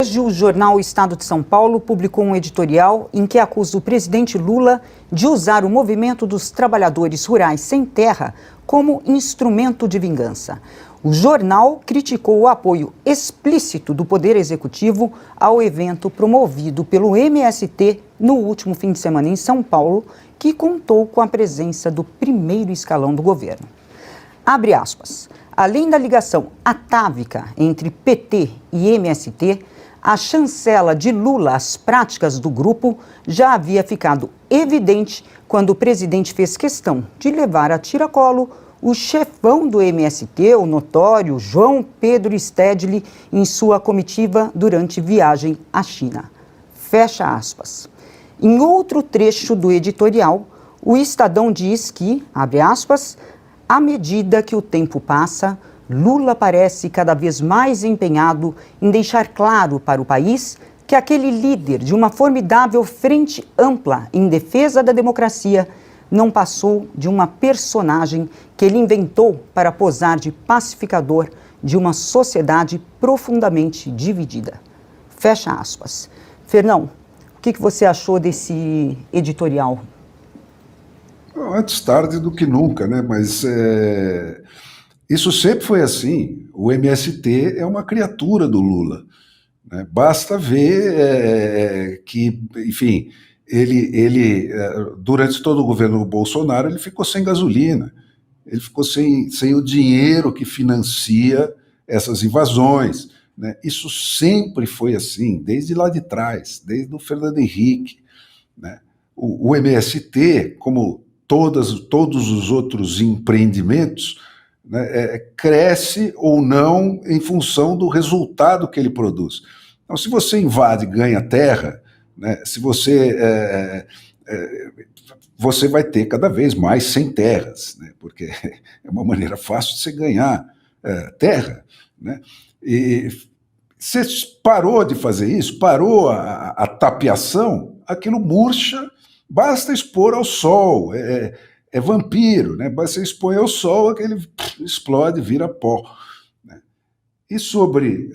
Hoje, o jornal Estado de São Paulo publicou um editorial em que acusa o presidente Lula de usar o movimento dos trabalhadores rurais sem terra como instrumento de vingança. O jornal criticou o apoio explícito do Poder Executivo ao evento promovido pelo MST no último fim de semana em São Paulo, que contou com a presença do primeiro escalão do governo. Abre aspas. Além da ligação atávica entre PT e MST, a chancela de Lula às práticas do grupo já havia ficado evidente quando o presidente fez questão de levar a tiracolo o chefão do MST, o notório João Pedro Stedley, em sua comitiva durante viagem à China. Fecha aspas. Em outro trecho do editorial, o Estadão diz que, abre aspas, à medida que o tempo passa, Lula parece cada vez mais empenhado em deixar claro para o país que aquele líder de uma formidável frente ampla em defesa da democracia não passou de uma personagem que ele inventou para posar de pacificador de uma sociedade profundamente dividida. Fecha aspas. Fernão, o que você achou desse editorial? Antes tarde do que nunca, né? Mas isso sempre foi assim. O MST é uma criatura do Lula, né? Basta ver que, enfim, ele durante todo o governo Bolsonaro, ele ficou sem gasolina, ele ficou sem o dinheiro que financia essas invasões, né? Isso sempre foi assim, desde lá de trás, desde o Fernando Henrique, né? O MST, como todos os outros empreendimentos, né, cresce ou não em função do resultado que ele produz. Então, se você invade e ganha terra, né, se você vai ter cada vez mais sem terras, né, porque é uma maneira fácil de você ganhar terra, né? E você parou de fazer isso, parou a tapiação, aquilo murcha. Basta expor ao sol, é vampiro, né? Basta você expor ao sol, aquele explode, vira pó, né? E sobre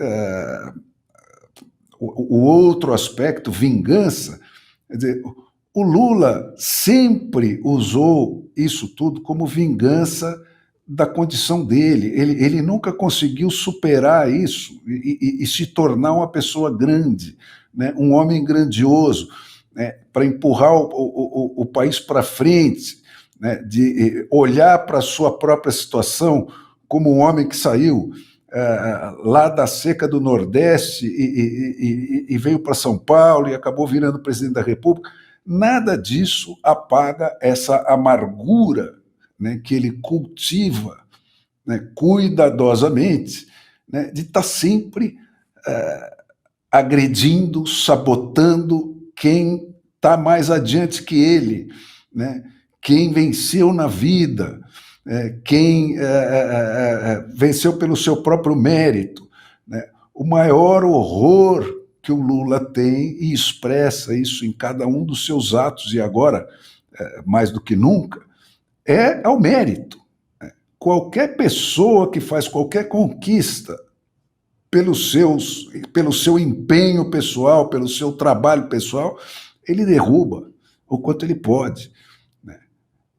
o outro aspecto, vingança, quer dizer, o Lula sempre usou isso tudo como vingança da condição dele. Ele nunca conseguiu superar isso e se tornar uma pessoa grande, né? Um homem grandioso, né, para empurrar o país para frente, né, de olhar para a sua própria situação como um homem que saiu lá da seca do Nordeste e veio para São Paulo e acabou virando presidente da República. Nada disso apaga essa amargura, né, que ele cultiva, né, cuidadosamente, né, de estar sempre agredindo, sabotando quem está mais adiante que ele, né? Quem venceu na vida, quem venceu pelo seu próprio mérito, né? O maior horror que o Lula tem, e expressa isso em cada um dos seus atos, e agora, mais do que nunca, é ao mérito. Qualquer pessoa que faz qualquer conquista pelo seu empenho pessoal, pelo seu trabalho pessoal, ele derruba o quanto ele pode, né?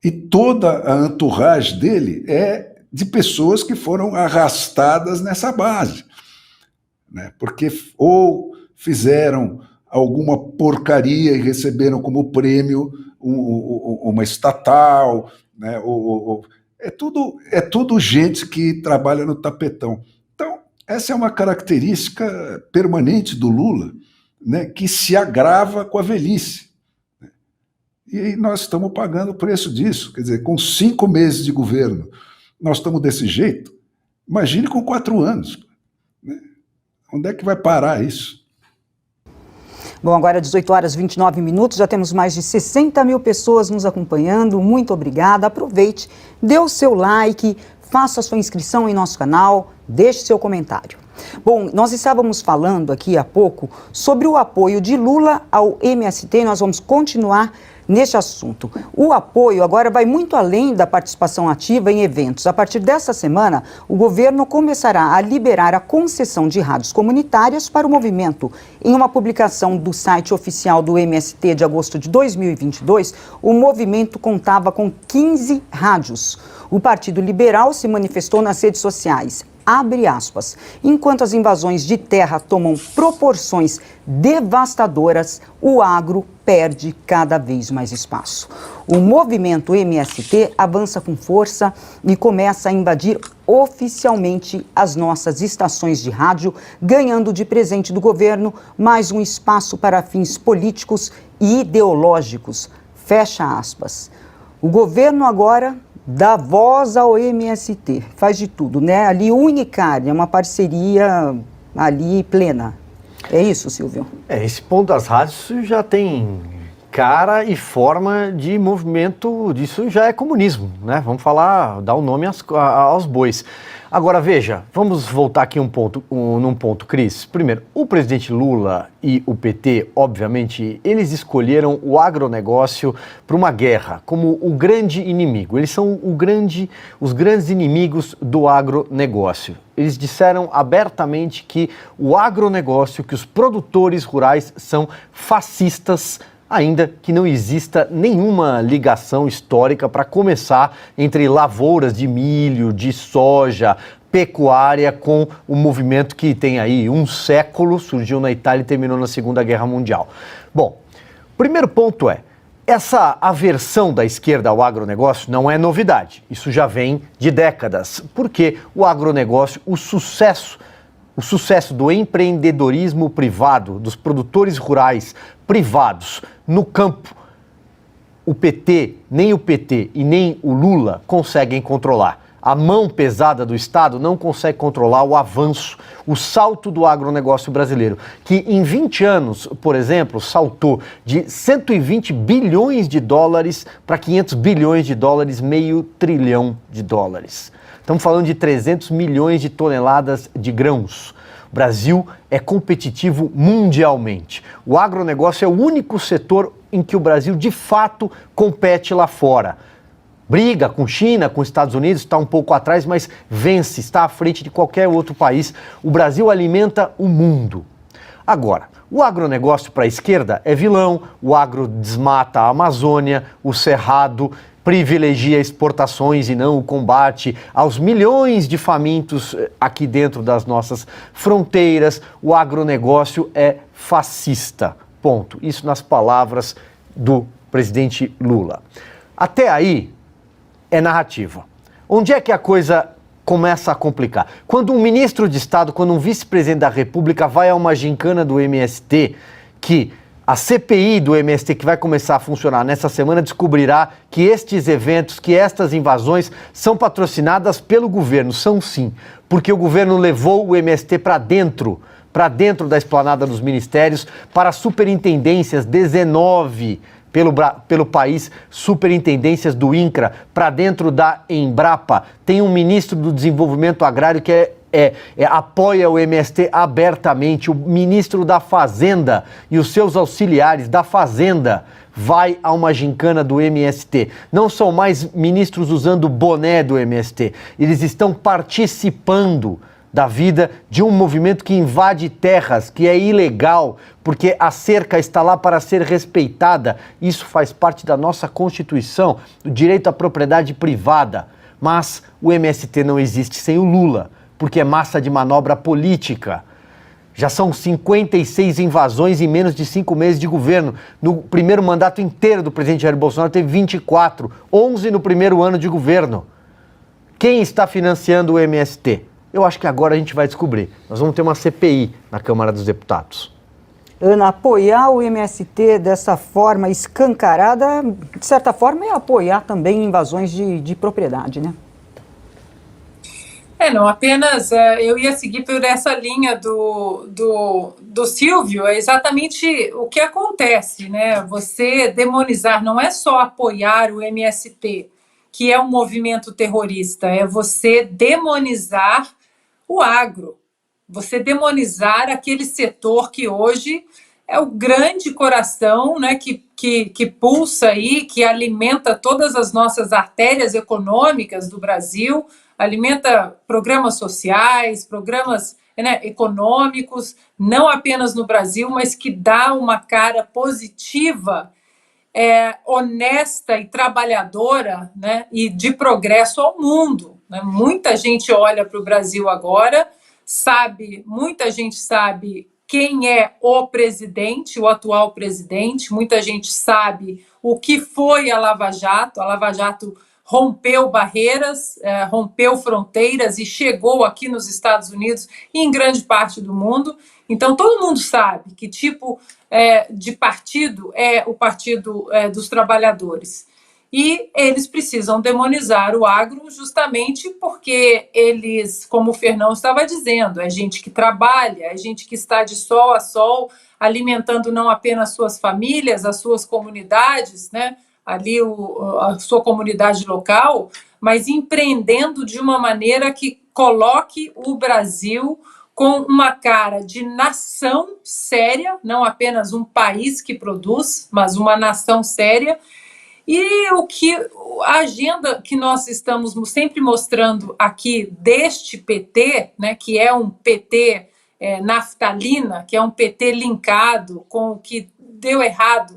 E toda a entourage dele é de pessoas que foram arrastadas nessa base, né? Porque ou fizeram alguma porcaria e receberam como prêmio uma estatal, né? É tudo gente que trabalha no tapetão. Então, essa é uma característica permanente do Lula, né, que se agrava com a velhice. E nós estamos pagando o preço disso. Quer dizer, com 5 meses de governo, nós estamos desse jeito. Imagine com 4 anos. Né? Onde é que vai parar isso? Bom, agora 18h29, já temos mais de 60 mil pessoas nos acompanhando. Muito obrigada. Aproveite, dê o seu like, faça a sua inscrição em nosso canal, deixe seu comentário. Bom, nós estávamos falando aqui há pouco sobre o apoio de Lula ao MST e nós vamos continuar neste assunto. O apoio agora vai muito além da participação ativa em eventos. A partir desta semana, o governo começará a liberar a concessão de rádios comunitárias para o movimento. Em uma publicação do site oficial do MST de agosto de 2022, o movimento contava com 15 rádios. O Partido Liberal se manifestou nas redes sociais. Abre aspas. Enquanto as invasões de terra tomam proporções devastadoras, o agro perde cada vez mais espaço. O movimento MST avança com força e começa a invadir oficialmente as nossas estações de rádio, ganhando de presente do governo mais um espaço para fins políticos e ideológicos. Fecha aspas. O governo agora dá voz ao MST, faz de tudo, né? Ali o Unicarne é uma parceria ali plena. É isso, Silvio? Esse ponto das rádios já tem cara e forma de movimento, disso já é comunismo, né? Vamos falar, dar o nome aos bois. Agora, veja, vamos voltar aqui num ponto, Cris. Primeiro, o presidente Lula e o PT, obviamente, eles escolheram o agronegócio para uma guerra, como o grande inimigo. Eles são os grandes inimigos do agronegócio. Eles disseram abertamente que o agronegócio, que os produtores rurais são fascistas, ainda que não exista nenhuma ligação histórica para começar entre lavouras de milho, de soja, pecuária com o movimento que tem aí um século, surgiu na Itália e terminou na Segunda Guerra Mundial. Bom, primeiro ponto é, essa aversão da esquerda ao agronegócio não é novidade, isso já vem de décadas, porque o agronegócio, o sucesso do empreendedorismo privado, dos produtores rurais privados no campo, nem o PT e nem o Lula conseguem controlar. A mão pesada do Estado não consegue controlar o avanço, o salto do agronegócio brasileiro, que em 20 anos, por exemplo, saltou de 120 bilhões de dólares para 500 bilhões de dólares, meio trilhão de dólares. Estamos falando de 300 milhões de toneladas de grãos. O Brasil é competitivo mundialmente. O agronegócio é o único setor em que o Brasil, de fato, compete lá fora. Briga com China, com Estados Unidos, está um pouco atrás, mas vence, está à frente de qualquer outro país. O Brasil alimenta o mundo. Agora, o agronegócio para a esquerda é vilão, o agro desmata a Amazônia, o Cerrado privilegia exportações e não o combate aos milhões de famintos aqui dentro das nossas fronteiras. O agronegócio é fascista. Ponto. Isso nas palavras do presidente Lula. Até aí é narrativa. Onde é que a coisa começa a complicar? Quando um ministro de Estado, quando um vice-presidente da República vai a uma gincana do MST, que a CPI do MST, que vai começar a funcionar nessa semana, descobrirá que estes eventos, que estas invasões são patrocinadas pelo governo. São sim, porque o governo levou o MST para dentro da esplanada dos ministérios, para superintendências, 19 pelo país, superintendências do INCRA, para dentro da Embrapa. Tem um ministro do Desenvolvimento Agrário que apoia o MST abertamente. O ministro da Fazenda e os seus auxiliares da Fazenda vai a uma gincana do MST. Não são mais ministros usando o boné do MST. Eles estão participando da vida de um movimento que invade terras, que é ilegal, porque a cerca está lá para ser respeitada. Isso faz parte da nossa Constituição, o direito à propriedade privada. Mas o MST não existe sem o Lula, porque é massa de manobra política. Já são 56 invasões em menos de 5 meses de governo. No primeiro mandato inteiro do presidente Jair Bolsonaro teve 24, 11 no primeiro ano de governo. Quem está financiando o MST? Eu acho que agora a gente vai descobrir. Nós vamos ter uma CPI na Câmara dos Deputados. Ana, apoiar o MST dessa forma escancarada, de certa forma, é apoiar também invasões de propriedade, né? Não apenas, eu ia seguir por essa linha do Silvio, é exatamente o que acontece, né? Você demonizar, não é só apoiar o MST, que é um movimento terrorista, é você demonizar o agro, você demonizar aquele setor que hoje é o grande coração, né, que pulsa aí, que alimenta todas as nossas artérias econômicas do Brasil, alimenta programas sociais, programas, né, econômicos, não apenas no Brasil, mas que dá uma cara positiva, honesta e trabalhadora, né, e de progresso ao mundo, né? Muita gente olha para o Brasil agora, muita gente sabe quem é o presidente, o atual presidente, muita gente sabe o que foi a Lava Jato rompeu barreiras, rompeu fronteiras e chegou aqui nos Estados Unidos e em grande parte do mundo. Então, todo mundo sabe que tipo de partido é o Partido dos Trabalhadores. E eles precisam demonizar o agro justamente porque eles, como o Fernão estava dizendo, é gente que trabalha, é gente que está de sol a sol, alimentando não apenas suas famílias, as suas comunidades, né? Ali a sua comunidade local, mas empreendendo de uma maneira que coloque o Brasil com uma cara de nação séria, não apenas um país que produz, mas uma nação séria. E a agenda que nós estamos sempre mostrando aqui deste PT, né, que é um PT naftalina, que é um PT linkado com o que deu errado,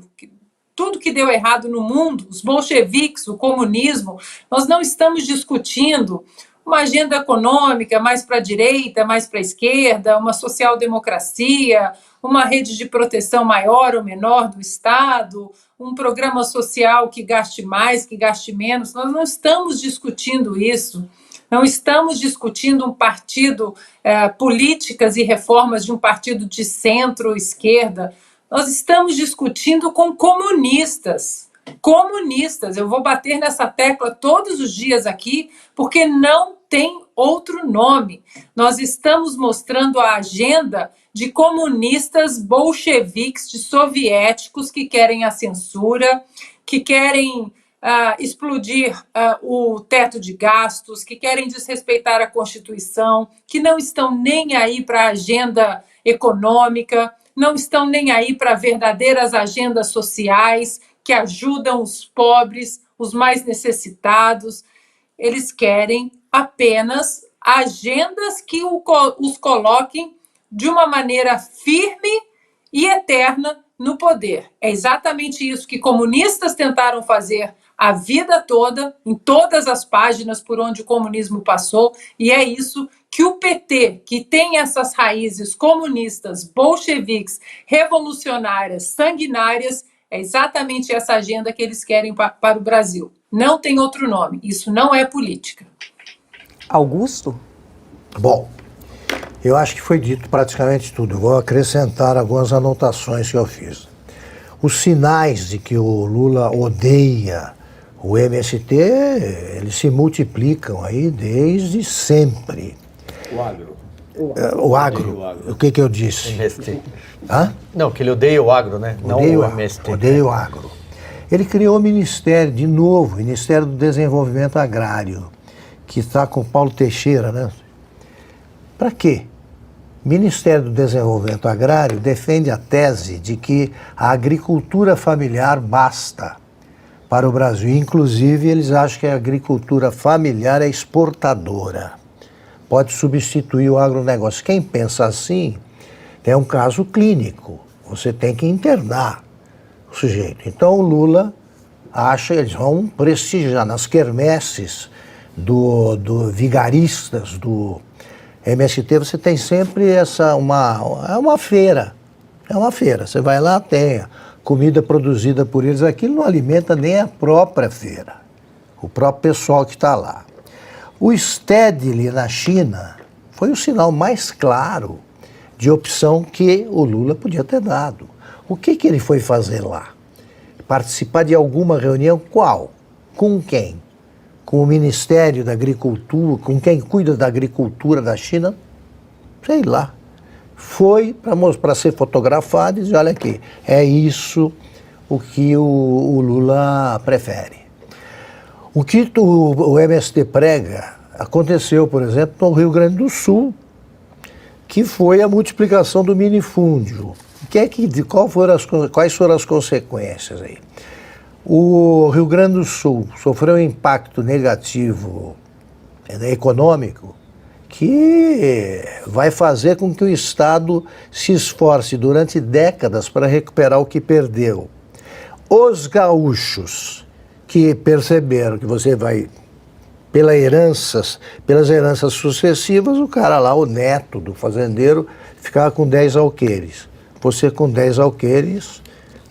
tudo que deu errado no mundo, os bolcheviques, o comunismo, nós não estamos discutindo uma agenda econômica mais para a direita, mais para a esquerda, uma social-democracia, uma rede de proteção maior ou menor do Estado, um programa social que gaste mais, que gaste menos. Nós não estamos discutindo isso. Não estamos discutindo um partido, políticas e reformas de um partido de centro-esquerda. Nós estamos discutindo com comunistas. Comunistas. Eu vou bater nessa tecla todos os dias aqui, porque não tem outro nome. Nós estamos mostrando a agenda de comunistas bolcheviques, de soviéticos que querem a censura, que querem explodir o teto de gastos, que querem desrespeitar a Constituição, que não estão nem aí para a agenda econômica, não estão nem aí para verdadeiras agendas sociais que ajudam os pobres, os mais necessitados. Eles querem apenas agendas que os coloquem de uma maneira firme e eterna no poder. É exatamente isso que comunistas tentaram fazer a vida toda, em todas as páginas por onde o comunismo passou, e é isso que o PT, que tem essas raízes comunistas, bolcheviques, revolucionárias, sanguinárias, é exatamente essa agenda que eles querem para o Brasil. Não tem outro nome. Isso não é política. Augusto? Bom, eu acho que foi dito praticamente tudo. Eu vou acrescentar algumas anotações que eu fiz. Os sinais de que o Lula odeia o MST, eles se multiplicam aí desde sempre. O agro. O agro. O que eu disse? MST. Hã? Não, que ele odeia o agro, né? Odeia não o o MST. Odeia o agro. Ele criou o Ministério, de novo, Ministério do Desenvolvimento Agrário, que está com Paulo Teixeira, né? Para quê? Ministério do Desenvolvimento Agrário defende a tese de que a agricultura familiar basta para o Brasil. Inclusive, eles acham que a agricultura familiar é exportadora. Pode substituir o agronegócio. Quem pensa assim é um caso clínico. Você tem que internar o sujeito. Então, o Lula acha, eles vão prestigiar nas quermesses do vigaristas, do MST, você tem sempre uma feira. É uma feira. Você vai lá, tem comida produzida por eles. Aquilo não alimenta nem a própria feira. O próprio pessoal que está lá. O Stedley na China foi o sinal mais claro de opção que o Lula podia ter dado. O que ele foi fazer lá? Participar de alguma reunião? Qual? Com quem? Com o Ministério da Agricultura, com quem cuida da agricultura da China? Sei lá. Foi para ser fotografado e dizer, olha aqui, é isso o que o Lula prefere. O que o MST prega aconteceu, por exemplo, no Rio Grande do Sul, que foi a multiplicação do minifúndio. Quais foram as consequências aí? O Rio Grande do Sul sofreu um impacto negativo econômico que vai fazer com que o Estado se esforce durante décadas para recuperar o que perdeu. Os gaúchos que perceberam que você vai, pelas heranças sucessivas, o cara lá, o neto do fazendeiro, ficava com 10 alqueires. Você com 10 alqueires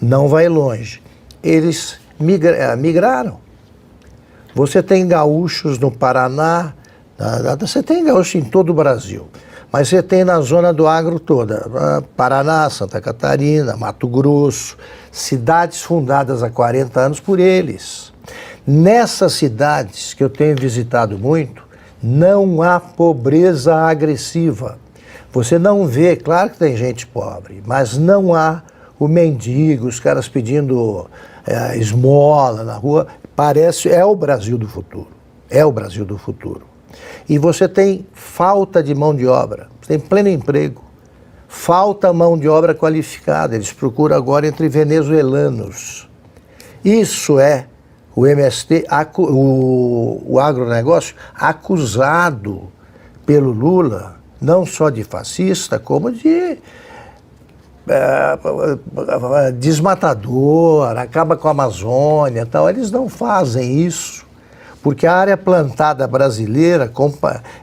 não vai longe. Eles migraram. Você tem gaúchos no Paraná, você tem gaúchos em todo o Brasil, mas você tem na zona do agro toda, Paraná, Santa Catarina, Mato Grosso, cidades fundadas há 40 anos por eles. Nessas cidades que eu tenho visitado muito, não há pobreza agressiva. Você não vê, claro que tem gente pobre, mas não há o mendigo, os caras pedindo esmola na rua. É o Brasil do futuro. É o Brasil do futuro. E você tem falta de mão de obra, você tem pleno emprego, falta mão de obra qualificada, eles procuram agora entre venezuelanos. Isso é o MST, o agronegócio, acusado pelo Lula, não só de fascista, como de desmatador, acaba com a Amazônia e tal. Eles não fazem isso, porque a área plantada brasileira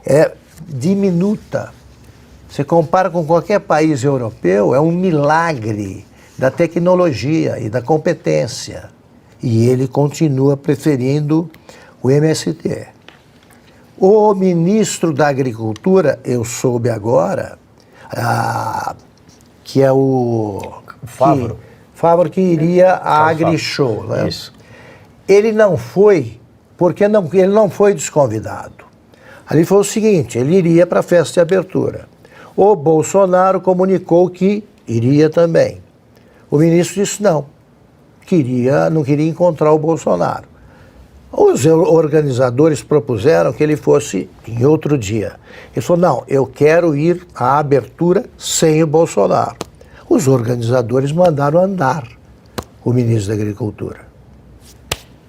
é diminuta. Você compara com qualquer país europeu, é um milagre da tecnologia e da competência. E ele continua preferindo o MST. O ministro da Agricultura, eu soube agora, que é o Favro. Favro, que iria à AgriShow. Né? Isso. Ele não foi, porque ele não foi desconvidado. Ali foi o seguinte, ele iria para a festa de abertura. O Bolsonaro comunicou que iria também. O ministro disse não queria encontrar o Bolsonaro. Os organizadores propuseram que ele fosse em outro dia. Ele falou, não, eu quero ir à abertura sem o Bolsonaro. Os organizadores mandaram andar o ministro da Agricultura.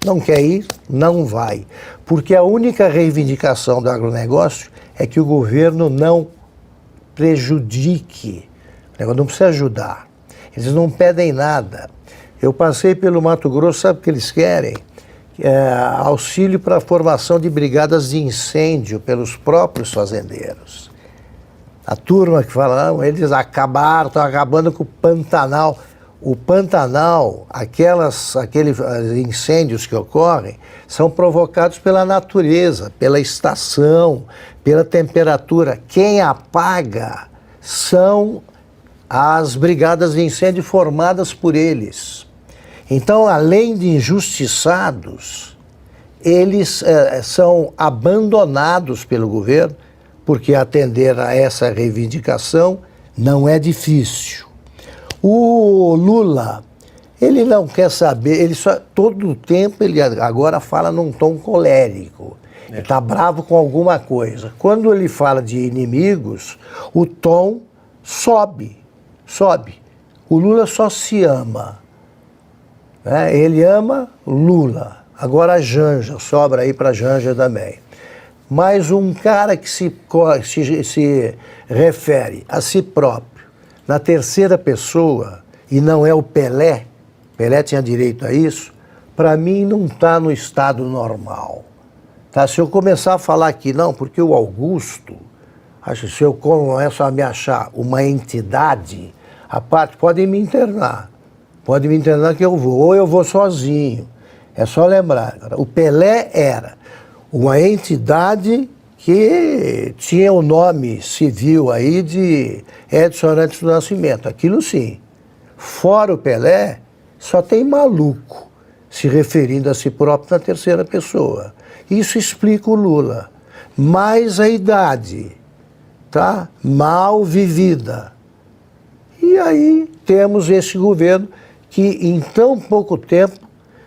Não quer ir? Não vai. Porque a única reivindicação do agronegócio é que o governo não prejudique. O negócio não precisa ajudar. Eles não pedem nada. Eu passei pelo Mato Grosso, sabe o que eles querem? Auxílio para a formação de brigadas de incêndio pelos próprios fazendeiros. A turma que fala, não, eles estão acabando com o Pantanal. O Pantanal, aqueles incêndios que ocorrem, são provocados pela natureza, pela estação, pela temperatura. Quem apaga são as brigadas de incêndio formadas por eles. Então, além de injustiçados, eles são abandonados pelo governo, porque atender a essa reivindicação não é difícil. O Lula, ele não quer saber, todo o tempo ele agora fala num tom colérico. Ele está bravo com alguma coisa. Quando ele fala de inimigos, o tom sobe. O Lula só se ama. Ele ama Lula. Agora a Janja, sobra aí para a Janja também. Mas um cara que se refere a si próprio na terceira pessoa, e não é o Pelé tinha direito a isso, para mim não está no estado normal. Tá? Se eu começar a falar aqui, não, porque o Augusto, se eu começo a me achar uma entidade, a parte pode me internar que eu vou, ou eu vou sozinho. É só lembrar, o Pelé era uma entidade que tinha o nome civil aí de Edson Arantes do Nascimento, aquilo sim. Fora o Pelé, só tem maluco se referindo a si próprio na terceira pessoa. Isso explica o Lula. Mais a idade, tá? Mal vivida. E aí temos esse governo que em tão pouco tempo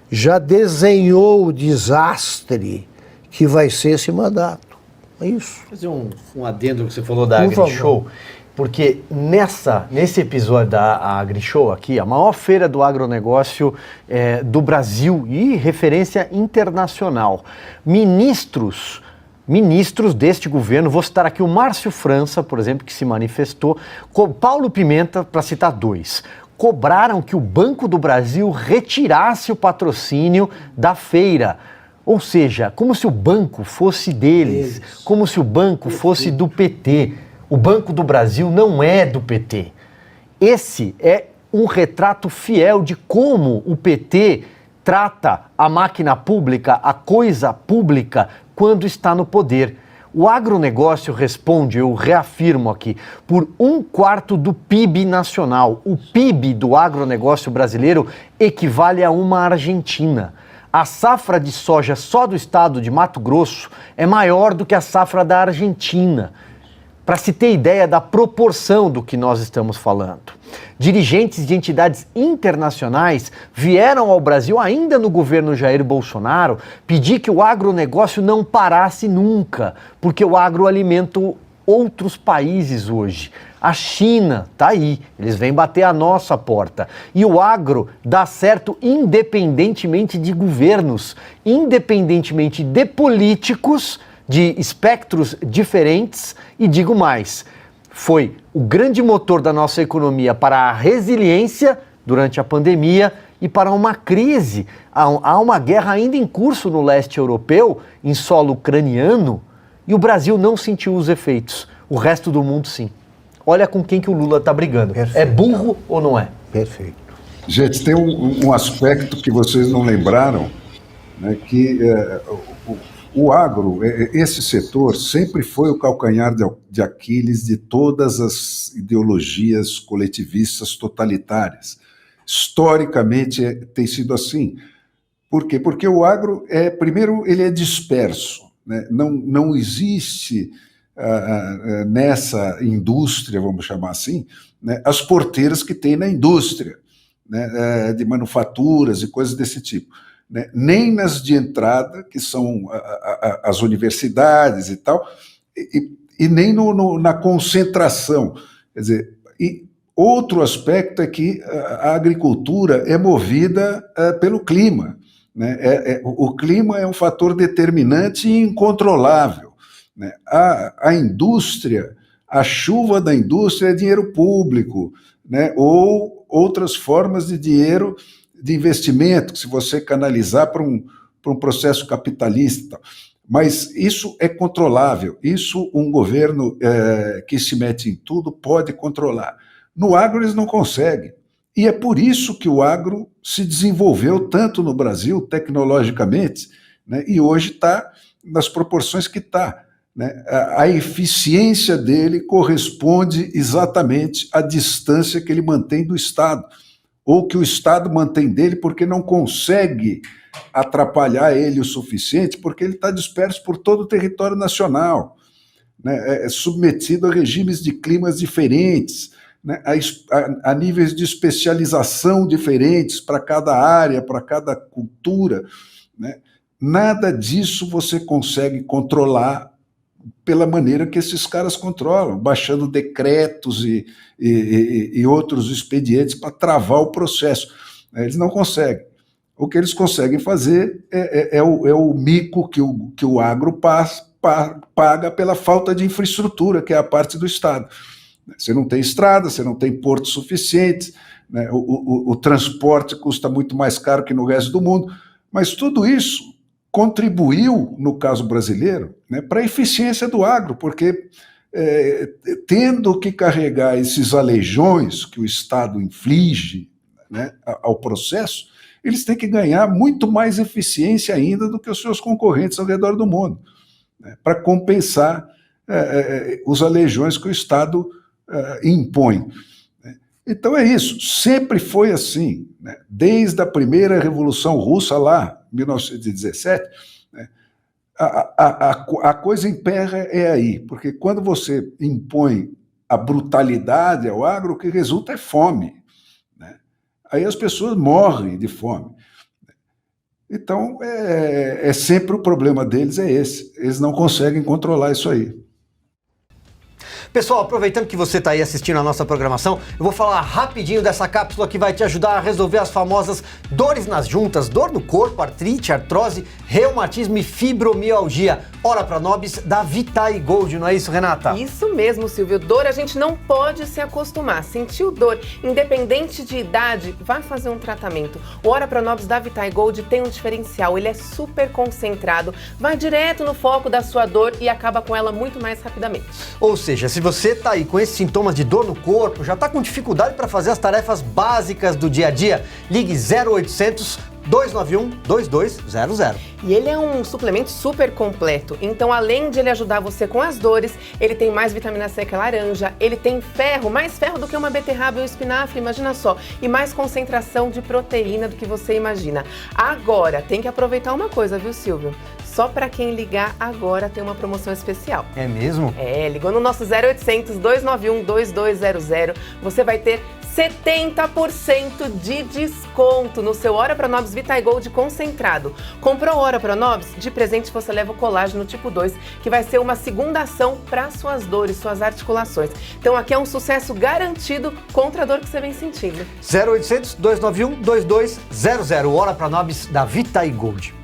já desenhou o desastre que vai ser esse mandato. É isso. Vou fazer um adendo que você falou da AgriShow. Porque nesse episódio da AgriShow aqui, a maior feira do agronegócio do Brasil e referência internacional, ministros deste governo, vou citar aqui o Márcio França, por exemplo, que se manifestou, Paulo Pimenta, para citar dois, cobraram que o Banco do Brasil retirasse o patrocínio da feira. Ou seja, como se o banco fosse deles, como se o banco fosse do PT. O Banco do Brasil não é do PT. Esse é um retrato fiel de como o PT trata a máquina pública, a coisa pública, quando está no poder. O agronegócio responde, eu reafirmo aqui, por 1/4 do PIB nacional. O PIB do agronegócio brasileiro equivale a uma Argentina. A safra de soja só do estado de Mato Grosso é maior do que a safra da Argentina. Para se ter ideia da proporção do que nós estamos falando. Dirigentes de entidades internacionais vieram ao Brasil ainda no governo Jair Bolsonaro pedir que o agronegócio não parasse nunca, porque o agro alimenta outros países hoje. A China está aí, eles vêm bater a nossa porta. E o agro dá certo independentemente de governos, independentemente de políticos, de espectros diferentes, e digo mais, foi o grande motor da nossa economia para a resiliência durante a pandemia e para uma crise. Há uma guerra ainda em curso no leste europeu, em solo ucraniano, e o Brasil não sentiu os efeitos. O resto do mundo, sim. Olha com quem que o Lula está brigando. Perfeito. É burro ou não é? Perfeito. Gente, tem um aspecto que vocês não lembraram, né, que o agro, esse setor, sempre foi o calcanhar de Aquiles de todas as ideologias coletivistas totalitárias. Historicamente tem sido assim. Por quê? Porque o agro, primeiro, ele é disperso, né? Não existe nessa indústria, vamos chamar assim, né, as porteiras que tem na indústria, né, de manufaturas e coisas desse tipo. Né, nem nas de entrada, que são as universidades e tal, e nem na concentração. Quer dizer, e outro aspecto é que a agricultura é movida pelo clima. Né, o clima é um fator determinante e incontrolável. Né, a indústria, a chuva da indústria é dinheiro público, né, ou outras formas de dinheiro de investimento, que se você canalizar para um processo capitalista. Mas isso é controlável, isso um governo que se mete em tudo pode controlar. No agro eles não conseguem. E é por isso que o agro se desenvolveu tanto no Brasil, tecnologicamente, né, e hoje está nas proporções que está. Né? A eficiência dele corresponde exatamente à distância que ele mantém do Estado, ou que o Estado mantém dele porque não consegue atrapalhar ele o suficiente, porque ele está disperso por todo o território nacional, né? É submetido a regimes de climas diferentes, né? A níveis de especialização diferentes para cada área, para cada cultura. Né? Nada disso você consegue controlar pela maneira que esses caras controlam, baixando decretos e outros expedientes para travar o processo. Eles não conseguem. O que eles conseguem fazer é o mico que o agro paga pela falta de infraestrutura, que é a parte do Estado. Você não tem estrada, você não tem portos suficientes, né? O transporte custa muito mais caro que no resto do mundo, mas tudo isso contribuiu, no caso brasileiro, né, para a eficiência do agro, porque tendo que carregar esses aleijões que o Estado inflige, né, ao processo, eles têm que ganhar muito mais eficiência ainda do que os seus concorrentes ao redor do mundo, né, para compensar os aleijões que o Estado impõe. Então é isso, sempre foi assim, né? Desde a primeira Revolução Russa lá, 1917, né? A coisa impera é aí, porque quando você impõe a brutalidade ao agro, o que resulta é fome. Né? Aí as pessoas morrem de fome. Então, sempre o problema deles é esse, eles não conseguem controlar isso aí. Pessoal, aproveitando que você está aí assistindo a nossa programação, eu vou falar rapidinho dessa cápsula que vai te ajudar a resolver as famosas dores nas juntas, dor no corpo, artrite, artrose, reumatismo e fibromialgia. Ora Pronobis da Vitae Gold, não é isso, Renata? Isso mesmo, Silvio. Dor a gente não pode se acostumar. Sentiu dor, independente de idade, vai fazer um tratamento. O Ora Pronobis da Vitae Gold tem um diferencial, ele é super concentrado, vai direto no foco da sua dor e acaba com ela muito mais rapidamente. Ou seja, se você tá aí com esses sintomas de dor no corpo, já tá com dificuldade para fazer as tarefas básicas do dia a dia, ligue 0800 291 2200. E ele é um suplemento super completo, então além de ele ajudar você com as dores, ele tem mais vitamina C que a laranja, ele tem ferro, mais ferro do que uma beterraba e um espinafre, imagina só, e mais concentração de proteína do que você imagina. Agora, tem que aproveitar uma coisa, viu, Silvio? Só para quem ligar agora tem uma promoção especial. É mesmo? É, ligou no nosso 0800 291 2200, você vai ter 70% de desconto no seu Ora Pronobis Vitae Gold concentrado. Comprou Ora Pronobis? De presente você leva o colágeno tipo 2, que vai ser uma segunda ação para suas dores, suas articulações. Então aqui é um sucesso garantido contra a dor que você vem sentindo. 0800 291 2200, Ora Pronobis da Vitae Gold.